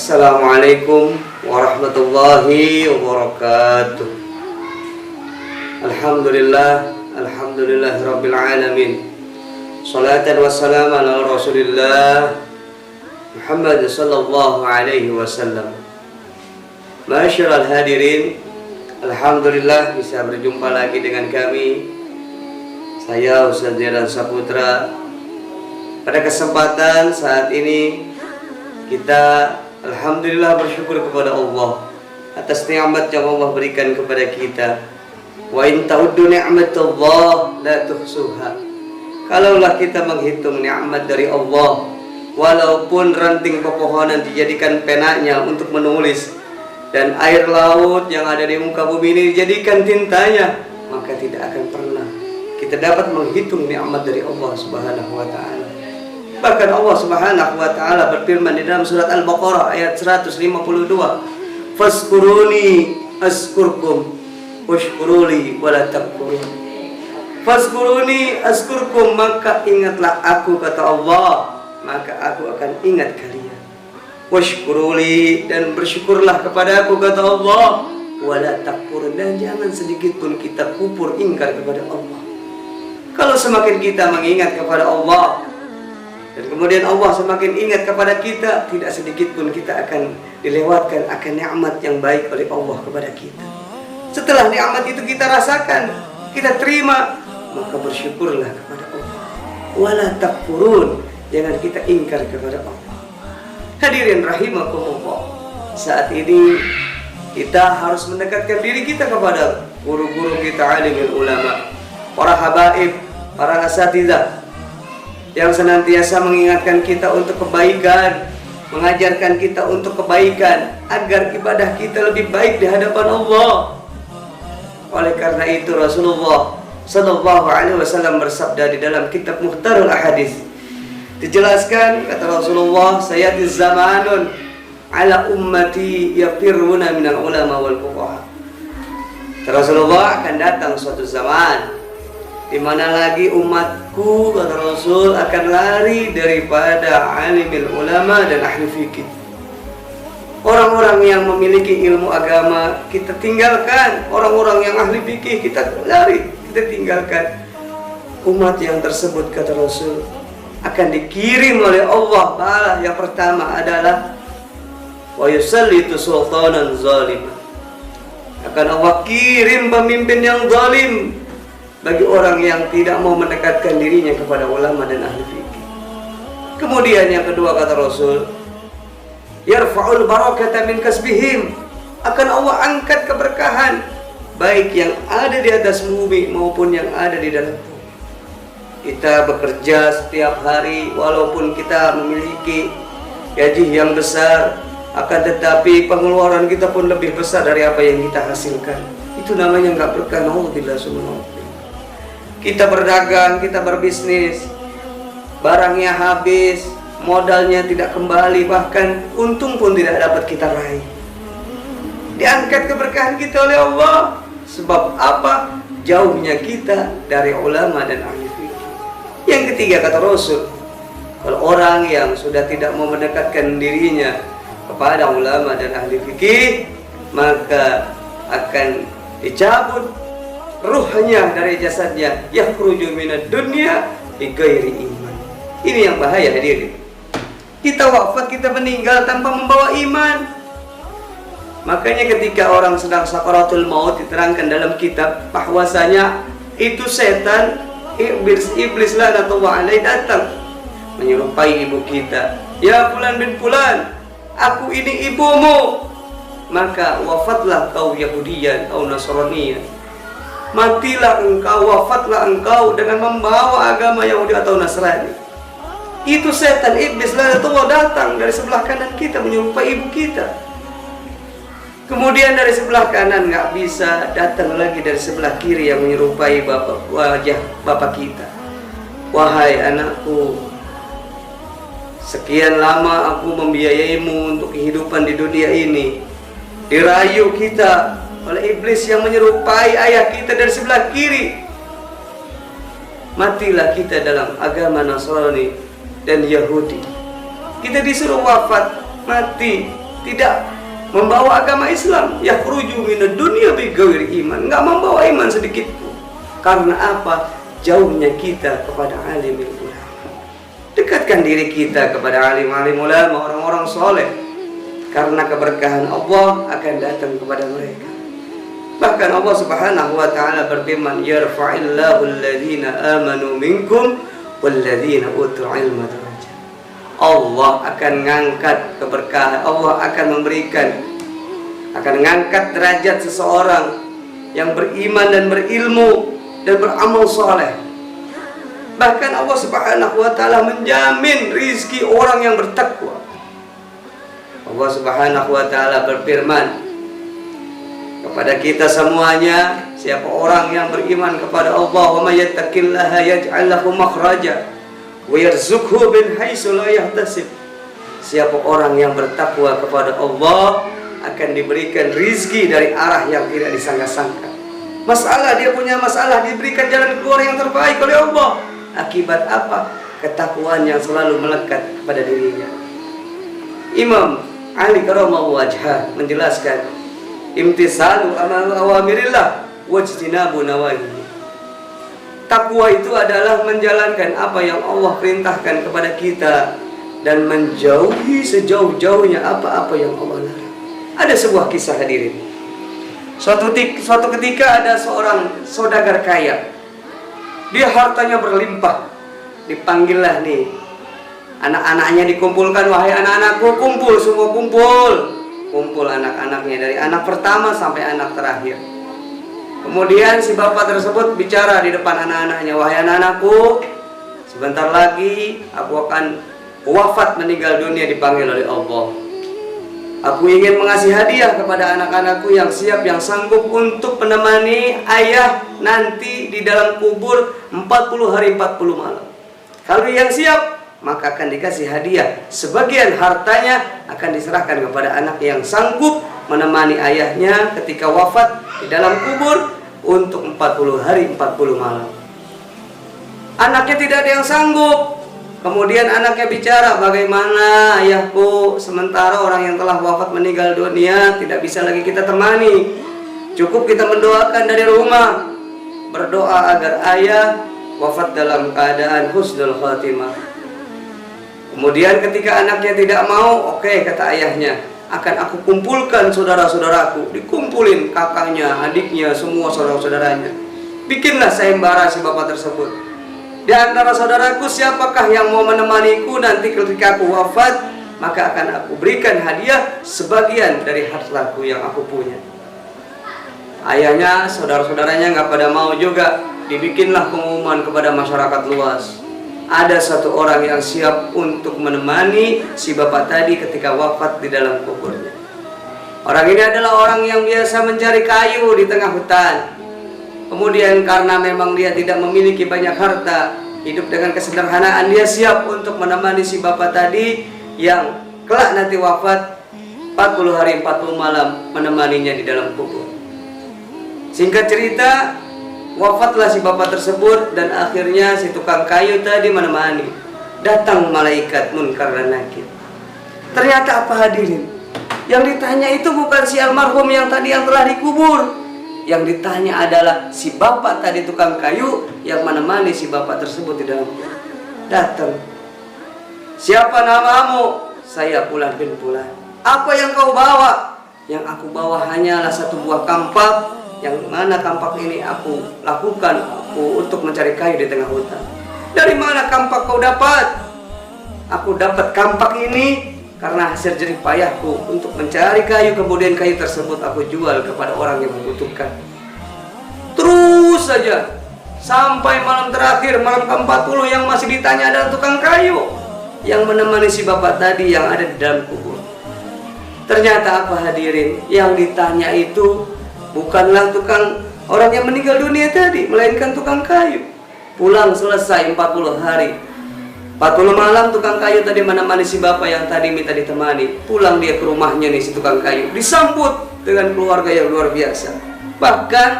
Assalamualaikum warahmatullahi wabarakatuh. Alhamdulillahirabbil alamin. Salatan wassalam ala Rasulillah Muhammad sallallahu alaihi wasallam. Masyarul hadirin, alhamdulillah bisa berjumpa lagi dengan kami. Saya Ustaz Zidan Saputra. Pada kesempatan saat ini kita alhamdulillah bersyukur kepada Allah atas nikmat yang Allah berikan kepada kita. Wa in ta'uddu ni'matallah la tuhsuha. Kalaulah kita menghitung nikmat dari Allah, walaupun ranting pepohonan dijadikan penanya untuk menulis dan air laut yang ada di muka bumi ini dijadikan tintanya, maka tidak akan pernah kita dapat menghitung nikmat dari Allah Subhanahu wa taala. Bahkan Allah Subhanahu wa taala berfirman di dalam surat Al-Baqarah ayat 152, "Fazkuruni azkurkum washkuruli wala takfurun." Fazkuruni azkurkum, maka ingatlah aku, kata Allah, maka aku akan ingat kalian. Washkuruli, dan bersyukurlah kepada aku, kata Allah, wala takfurun, dan jangan sedikit pun kita kufur ingkar kepada Allah. Kalau semakin kita mengingat kepada Allah dan kemudian Allah semakin ingat kepada kita, tidak sedikit pun kita akan dilewatkan akan nikmat yang baik oleh Allah kepada kita. Setelah nikmat itu kita rasakan, kita terima, maka bersyukurlah kepada Allah. Wala takfurun, jangan kita ingkar kepada Allah. Hadirin rahimakumullah, saat ini kita harus mendekatkan diri kita kepada guru-guru kita, alimul ulama, para habaib, para asatidzah yang senantiasa mengingatkan kita untuk kebaikan, mengajarkan kita untuk kebaikan agar ibadah kita lebih baik di hadapan Allah. Oleh karena itu Rasulullah sallallahu alaihi wasallam bersabda di dalam kitab Mukhtarul Ahadits, dijelaskan, kata Rasulullah, sayati zamanun ala ummati yafirruna minal ulama wal fuqaha. Rasulullah, akan datang suatu zaman di mana lagi umatku, kata Rasul, akan lari daripada alimil ulama dan ahli fikih. Orang-orang yang memiliki ilmu agama kita tinggalkan, orang-orang yang ahli fikih kita lari, kita tinggalkan. Umat yang tersebut, kata Rasul, akan dikirim oleh Allah Ta'ala. Yang pertama adalah wa yusallitu sultanan zalim. Akan Allah kirim pemimpin yang zalim bagi orang yang tidak mau mendekatkan dirinya kepada ulama dan ahli fikih. Kemudian yang kedua, kata Rasul, yarfa'ul barakata min kasbihim. Akan Allah angkat keberkahan baik yang ada di atas bumi maupun yang ada di dalam bumi. Kita bekerja setiap hari walaupun kita memiliki gaji yang besar, akan tetapi pengeluaran kita pun lebih besar dari apa yang kita hasilkan. Itu namanya nggak berkah. Naudzubillah subhanallah. Kita berdagang, kita berbisnis, barangnya habis, modalnya tidak kembali, bahkan untung pun tidak dapat kita raih. Diangkat keberkahan kita oleh Allah. Sebab apa? Jauhnya kita dari ulama dan ahli fikih. Yang ketiga, kata Rasul, kalau orang yang sudah tidak mau mendekatkan dirinya kepada ulama dan ahli fikih, maka akan dicabut ruhnya dari jasadnya, yakhruju minad dunya bighairi iman. Ini yang bahaya, hadirin. Kita wafat, kita meninggal tanpa membawa iman. Makanya ketika orang sedang sakaratul maut, diterangkan dalam kitab bahwasanya itu setan, iblis laknatullah alaihi, datang menyerupai ibu kita. Ya fulan bin fulan, aku ini ibumu. Maka wafatlah kau Yahudiyan atau Nasraniyan. Matilah engkau, wafatlah engkau dengan membawa agama Yahudi atau Nasrani. Itu setan, iblis laknatullah datang dari sebelah kanan kita menyerupai ibu kita. Kemudian dari sebelah kanan nggak bisa, datang lagi dari sebelah kiri yang menyerupai wajah bapak kita. Wahai anakku, sekian lama aku membiayaimu untuk kehidupan di dunia ini. Dirayu kita oleh iblis yang menyerupai ayah kita dari sebelah kiri. Matilah kita dalam agama Nasrani dan Yahudi. Kita disuruh wafat, mati, tidak membawa agama Islam, yakhruju minad dunya bighairi iman, nggak membawa iman sedikit pun. Karena apa? Jauhnya kita kepada alimul ulama. Dekatkan diri kita kepada alim-alim ulama, orang-orang soleh, karena keberkahan Allah akan datang kepada mereka. Bahkan Allah Subhanahu wa taala berfirman, yarfa'illahu alladhina amanu minkum walladzina utul ilma darajat. Allah akan mengangkat keberkahan, Allah akan memberikan, akan mengangkat derajat seseorang yang beriman dan berilmu dan beramal soleh. Bahkan Allah Subhanahu wa taala menjamin rizki orang yang bertakwa. Allah Subhanahu wa taala berfirman kepada kita semuanya, siapa orang yang beriman kepada Allah, wa may yattaqillaha yaj'al lahu makhraja wa yarzuqhu min haitsu la yahtasib. Siapa orang yang bertakwa kepada Allah akan diberikan rizki dari arah yang tidak disangka-sangka. Masalah, dia punya masalah, diberikan jalan keluar yang terbaik oleh Allah. Akibat apa? Ketakwaan yang selalu melekat pada dirinya. Imam Ali Karamallahu wajhah menjelaskan, imtisalu awamirillah wajtinabu nawahi. Takwa itu adalah menjalankan apa yang Allah perintahkan kepada kita dan menjauhi sejauh-jauhnya apa-apa yang Allah larang. Ada sebuah kisah hadirin. Suatu ketika ada seorang saudagar kaya. Dia hartanya berlimpah. Dipanggillah nih anak-anaknya, dikumpulkan, wahai anak-anakku, kumpul, semua kumpul. Kumpul anak-anaknya dari anak pertama sampai anak terakhir. Kemudian si bapak tersebut bicara di depan anak-anaknya, wahai anak-anakku, sebentar lagi aku akan wafat, meninggal dunia, dipanggil oleh Allah. Aku ingin mengasih hadiah kepada anak-anakku yang siap, yang sanggup untuk menemani ayah nanti di dalam kubur 40 hari 40 malam. Kalau yang siap, maka akan dikasih hadiah. Sebagian hartanya akan diserahkan kepada anak yang sanggup menemani ayahnya ketika wafat di dalam kubur untuk 40 hari 40 malam. Anaknya tidak ada yang sanggup. Kemudian anaknya bicara, bagaimana ayahku, sementara orang yang telah wafat meninggal dunia tidak bisa lagi kita temani. Cukup kita mendoakan dari rumah, berdoa agar ayah wafat dalam keadaan husnul khatimah. Kemudian ketika anaknya tidak mau, oke, kata ayahnya, akan aku kumpulkan saudara-saudaraku. Dikumpulin kakaknya, adiknya, semua saudara-saudaranya. Bikinlah sayembara si bapak tersebut. Di antara saudaraku, siapakah yang mau menemaniku nanti ketika aku wafat, maka akan aku berikan hadiah sebagian dari hartaku yang aku punya. Ayahnya, saudara-saudaranya nggak pada mau juga. Dibikinlah pengumuman kepada masyarakat luas. Ada satu orang yang siap untuk menemani si bapak tadi ketika wafat di dalam kuburnya. Orang ini adalah orang yang biasa mencari kayu di tengah hutan. Kemudian karena memang dia tidak memiliki banyak harta, hidup dengan kesederhanaan, dia siap untuk menemani si bapak tadi yang kelak nanti wafat 40 hari 40 malam, menemaninya di dalam kubur. Singkat cerita, wafatlah si bapak tersebut dan akhirnya si tukang kayu tadi menemani. Datang malaikat munkar dan nakir. Ternyata apa hadirin? Yang ditanya itu bukan si almarhum yang tadi yang telah dikubur. Yang ditanya adalah si bapak tadi tukang kayu yang menemani si bapak tersebut di dalam kubur. Datang. Siapa namamu? Saya Fulan bin Fulan. Apa yang kau bawa? Yang aku bawa hanyalah satu buah kampak, yang mana kampak ini aku lakukan untuk mencari kayu di tengah hutan. Dari mana kampak kau dapat? Aku dapat kampak ini karena hasil jerih payahku untuk mencari kayu, kemudian kayu tersebut aku jual kepada orang yang membutuhkan. Terus saja sampai malam terakhir, malam ke-40, yang masih ditanya adalah tukang kayu yang menemani si bapak tadi yang ada di dalam kubur. Ternyata apa hadirin? Yang ditanya itu bukanlah tukang orang yang meninggal dunia tadi, melainkan tukang kayu. Pulang selesai 40 hari 40 malam, tukang kayu tadi menemani si bapak yang tadi minta ditemani. Pulang dia ke rumahnya nih si tukang kayu, disambut dengan keluarga yang luar biasa. Bahkan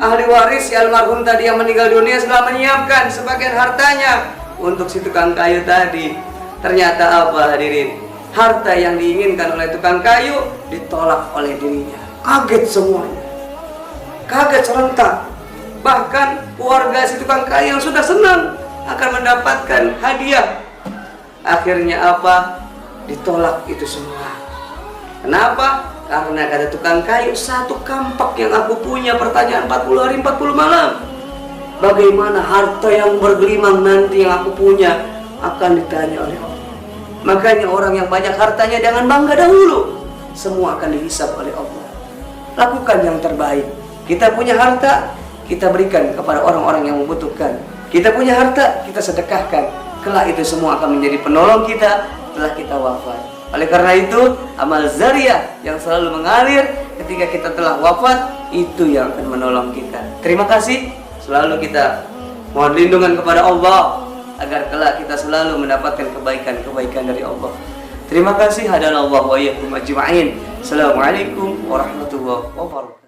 ahli waris si almarhum tadi yang meninggal dunia setelah menyiapkan sebagian hartanya untuk si tukang kayu tadi. Ternyata apa hadirin? harta yang diinginkan oleh tukang kayu ditolak oleh dirinya. Kaget semuanya, kaget serentak. Bahkan keluarga si tukang kayu yang sudah senang akan mendapatkan hadiah, akhirnya apa? Ditolak itu semua. Kenapa? Karena kata tukang kayu, satu kampak yang aku punya, pertanyaan 40 hari 40 malam. Bagaimana harta yang bergelimang nanti yang aku punya akan ditanya oleh Allah. Makanya orang yang banyak hartanya jangan bangga dahulu, semua akan dihisab oleh Allah. Lakukan yang terbaik. Kita punya harta, kita berikan kepada orang-orang yang membutuhkan. Kita punya harta, kita sedekahkan. Kelak itu semua akan menjadi penolong kita setelah kita wafat. Oleh karena itu, amal zariah yang selalu mengalir ketika kita telah wafat, itu yang akan menolong kita. Terima kasih. Selalu kita mohon lindungan kepada Allah agar kelak kita selalu mendapatkan kebaikan-kebaikan dari Allah. Terima kasih. Hadanallahu wa iyyakum ajma'in. Assalamualaikum warahmatullahi wabarakatuh.